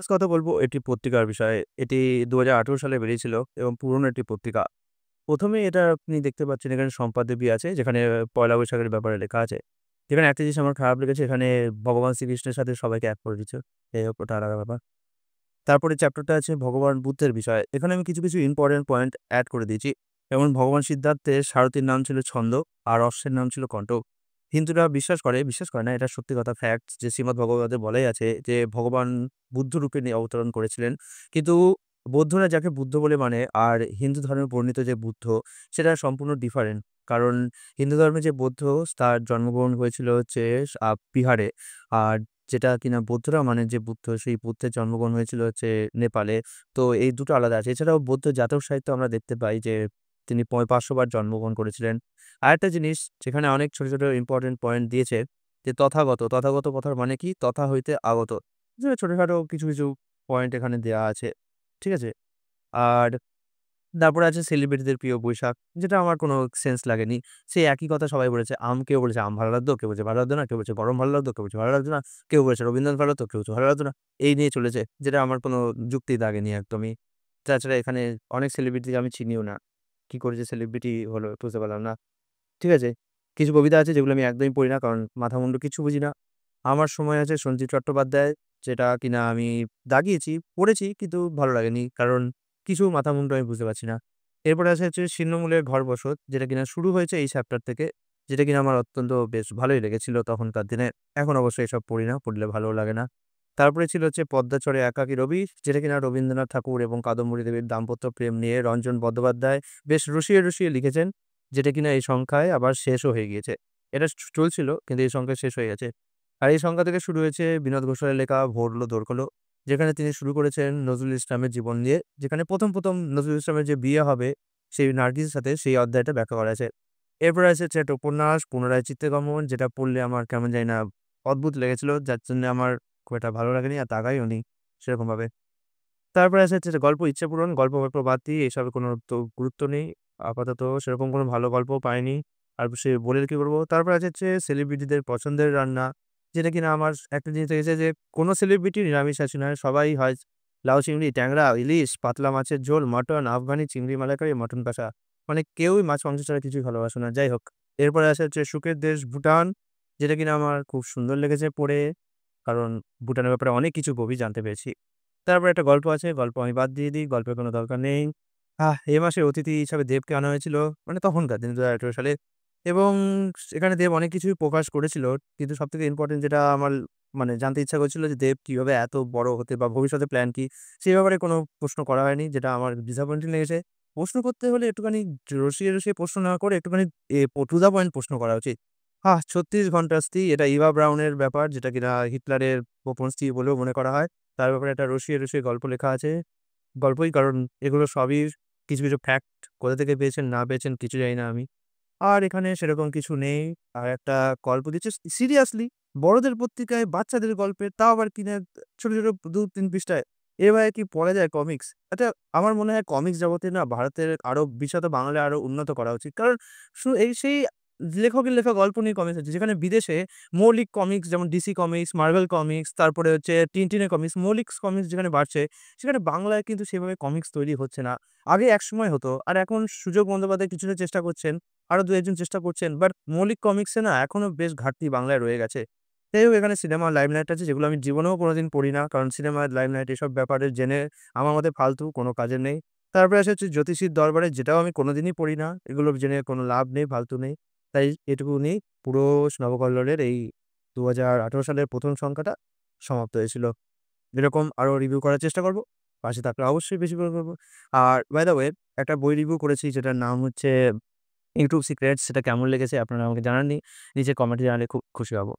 First কথা বলবো এটি পত্রিকার বিষয়ে। এটি ২০১৮ সালে বেরিয়েছিল এবং পুরনো একটি পত্রিকা। ১ম এ এটা আপনি দেখতে পাচ্ছেন এখানে সম্পাদবী আছে যেখানে পয়লা বৈশাখের ব্যাপারে লেখা আছে। যেখানে একটা জিনিস আমার খারাপ লেগেছে এখানে ভগবান শ্রীকৃষ্ণের সাথে সবাইকে এক করে দিচ্ছে। যাই হোক ওটা আলাদা ব্যাপার। তারপরে চ্যাপ্টারটা আছে ভগবান বুদ্ধের বিষয়ে। এখানে আমি কিছু ইম্পোর্টেন্ট পয়েন্ট এড করে দিয়েছি। যেমন ভগবান সিদ্ধার্থের সারথীর নাম ছিল ছন্দ আর অশ্বের নাম ছিল কণ্ঠ। হিন্দুরা বিশ্বাস করে না এটা সত্যি কথা ফ্যাক্ট যে শ্রীমদ্ ভগবতে বলাই আছে যে ভগবান বুদ্ধ রূপে অবতরণ করেছিলেন। কিন্তু বৌদ্ধরা যাকে বুদ্ধ বলে মানে আর হিন্দু ধর্মে বর্ণিত যে বুদ্ধ সেটা সম্পূর্ণ ডিফারেন্ট। কারণ হিন্দু ধর্মে যে বৌদ্ধ তার জন্মগ্রহণ হয়েছিল হচ্ছে বিহারে। আর যেটা কিনা বৌদ্ধরা মানে যে বুদ্ধ, সেই বুদ্ধের জন্মগ্রহণ হয়েছিল হচ্ছে নেপালে। তো এই দুটো আলাদা আছে। এছাড়াও বৌদ্ধ জাতক সাহিত্যে আমরা দেখতে পাই যে তিনি ৫০০ বার জন্মগ্রহণ করেছিলেন। আরেকটা জিনিস যেখানে অনেক ছোট ইম্পোর্টেন্ট পয়েন্ট দিয়েছে যে তথাগত কথার মানে কি? তথা হইতে আগত। যে ছোটখাটো কিছু পয়েন্ট এখানে দেয়া আছে। ঠিক আছে? আর তারপরে আছে সেলিব্রিটিদের প্রিয় বৈশাখ, যেটা আমার কোনো সেন্স লাগেনি। সেই একই কথা সবাই বলেছে। কেউ বলেছে আম ভালো লাগতো, কেউ বলছে ভালো লাগতো না, কেউ বলছে গরম ভালো লাগতো, কেউ বলছে ভালো লাগতো না, কেউ বলেছে রবীন্দ্রনাথ ভালো লাগতো, কেউ বলছে ভালো লাগতো না। এই নিয়ে চলেছে, যেটা আমার কোনো যুক্তি লাগেনি একদমই। তাছাড়া এখানে অনেক সেলিব্রিটিকে আমি চিনিও না। কি করে যে সেলিব্রিটি হলো বুঝতে পারলাম না। ঠিক আছে? কিছু কবিতা আছে যেগুলো আমি একদমই পড়ি না কারণ মাথা মুন্ডু কিচ্ছু বুঝি না। আমার সময় আছে সঞ্জীব চট্টোপাধ্যায়, যেটা কিনা আমি দাগিয়েছি, পড়েছি কিন্তু ভালো লাগেনি। কারণ কিছু মাথা মুন্ডু আমি বুঝতে পারছি না। এরপরে আছে হচ্ছে ছিন্নমূলের ঘর বসত, যেটা কিনা শুরু হয়েছে এই চ্যাপ্টার থেকে। যেটা কিনা আমার অত্যন্ত বেশ ভালোই লেগেছিল তখনকার দিনে। এখন অবশ্য এসব পড়ি না, পড়লে ভালোও লাগে না। তারপরে ছিল হচ্ছে পদ্মাচরে একাকী রবি, যেটা কিনা রবীন্দ্রনাথ ঠাকুর এবং কাদম্বরী দেবীর দাম্পত্য প্রেম নিয়ে রঞ্জন বন্দ্যোপাধ্যায় বেশ রসিয়ে লিখেছেন। যেটা কিনা এই সংখ্যায় আবার শেষও হয়ে গিয়েছে। এটা চলছিল কিন্তু এই সংখ্যায় শেষ হয়ে গেছে। আর এই সংখ্যা থেকে শুরু হয়েছে বিনোদ ঘোষালের লেখা ভরলো দোরগোলো। যেখানে তিনি শুরু করেছেন নজরুল ইসলামের জীবন নিয়ে। যেখানে ১ম নজরুল ইসলামের যে বিয়ে হবে সেই নার্গিসের সাথে সেই অধ্যায়টা ব্যাখ্যা করা আছে। এরপরে আছে হচ্ছে একটা উপন্যাস 'পুনরায় চিত্তগমন', যেটা পড়লে আমার কেমন জানি না অদ্ভুত লেগেছিল। যার জন্য আমার খুব একটা ভালো লাগেনি আর তাকাইও নি সেরকমভাবে। তারপরে আছে হচ্ছে যে গল্প ইচ্ছাপূরণ, গল্প বাদ দিয়ে এসবের কোনো তো গুরুত্ব নেই। আপাতত সেরকম কোনো ভালো গল্পও পাইনি। আর সে বলে কি করব? তারপরে আছে হচ্ছে সেলিব্রিটিদের পছন্দের রান্না, যেটা কিনা আমার একটা জিনিস দেখেছে যে কোনো সেলিব্রিটি নিরামিষাশী নয়। সবাই হয় লাউ চিংড়ি, ট্যাংরা, ইলিশ, পাতলা মাছের ঝোল, মটন, আফগানি, চিংড়ি মালাইকারি, মটন কষা। মানে কেউই মাছ মাংস ছাড়া কিছুই ভালোবাসে না। যাই হোক। এরপরে আছে হচ্ছে সুখের দেশ ভুটান, যেটা কিনা আমার খুব সুন্দর লেগেছে পড়ে। কারণ ভুটানের ব্যাপারে অনেক কিছু গভীর জানতে পেরেছি। তারপরে একটা গল্প আছে, গল্প আমি বাদ দিয়ে দিই। গল্পের কোনো দরকার নেই। এ মাসে অতিথি হিসাবে দেবকে আনা হয়েছিল। মানে তখনকার দিনে ২০১৮ সালে এবং সেখানে দেব অনেক কিছুই প্রকাশ করেছিল। কিন্তু সবথেকে ইম্পোর্টেন্ট যেটা আমার মানে জানতে ইচ্ছা করছিল যে দেব কিভাবে এত বড় হতে বা ভবিষ্যতে প্ল্যান কি? সেই ব্যাপারে কোনো প্রশ্ন করা হয়নি, যেটা আমার ডিসঅ্যাপয়েন্টিং লেগেছে। প্রশ্ন করতে হলে একটুখানি রসিয়ে প্রশ্ন না করে একটুখানি টু দ্যা পয়েন্ট প্রশ্ন করা উচিত। ৩৬ ঘন্টা স্ত্রী, এটা ইভা ব্রাউনের ব্যাপার, যেটা কিনা হিটলারের গোপন স্ত্রী বলেও মনে করা হয়। তার ব্যাপারে একটা রসিয়ে গল্প লেখা আছে। গল্পই কারণ এগুলো সবই কিছু ফ্যাক্ট কোথা থেকে পেয়েছেন না পেয়েছেন কিছু জানি না আমি। আর এখানে সেরকম কিছু নেই। আর একটা গল্প দিচ্ছে সিরিয়াসলি বড়দের পত্রিকায় বাচ্চাদের গল্পের, তাও আবার কিনা ছোট ২-৩ পৃষ্ঠায়। এভাবে কি পড়া যায় কমিক্স? আচ্ছা, আমার মনে হয় কমিক্স জগতে না ভারতের আরো বিশেষত বাংলায় আরো উন্নত করা উচিত। কারণ সেই লেখকের লেখা গল্প নিয়ে কমিক্স আছে। যেখানে বিদেশে মৌলিক কমিক্স যেমন ডিসি কমিক্স, মার্ভেল কমিক্স, তারপরে হচ্ছে টিনটিনের কমিক্স, মৌলিক কমিক্স যেখানে বাড়ছে, সেখানে বাংলায় কিন্তু সেভাবে কমিক্স তৈরি হচ্ছে না। আগে একসময় হতো। আর এখন সুযোগ বন্দ্যোপাধ্যায় কিছুটা চেষ্টা করছেন। আরো ২-১ জন চেষ্টা করছেন। বাট মৌলিক কমিক্সে না এখনো বেশ ঘাটতি বাংলায় রয়ে গেছে। যাই হোক এখানে সিনেমা লাইমলাইট আছে যেগুলো আমি জীবনেও কোনোদিন পড়ি না। কারণ সিনেমা লাইমলাইট এসব ব্যাপারে জেনে আমার মতে ফালতু, কোনো কাজের নেই। তারপরে আসে হচ্ছে জ্যোতিষীর দরবারে, যেটাও আমি কোনোদিনই পড়ি না। এগুলো জেনে কোনো লাভ নেই, ফালতু নেই। তাই এটুকু নিয়েই পুরো নবকল্লোলের এই ২০১৮ সালের ১ম সংখ্যাটা সমাপ্ত হয়েছিল। এরকম আরো রিভিউ করার চেষ্টা করব। পাশে থাকলে অবশ্যই বেশি করে করব। আর বাই দ্য ওয়ে একটা বই রিভিউ করেছি যেটার নাম হচ্ছে 'ইউটিউব সিক্রেটস', সেটা কেমন লেগেছে আপনারা আমাকে জানাননি। নিচে কমেন্টে জানালে খুব খুশি হব।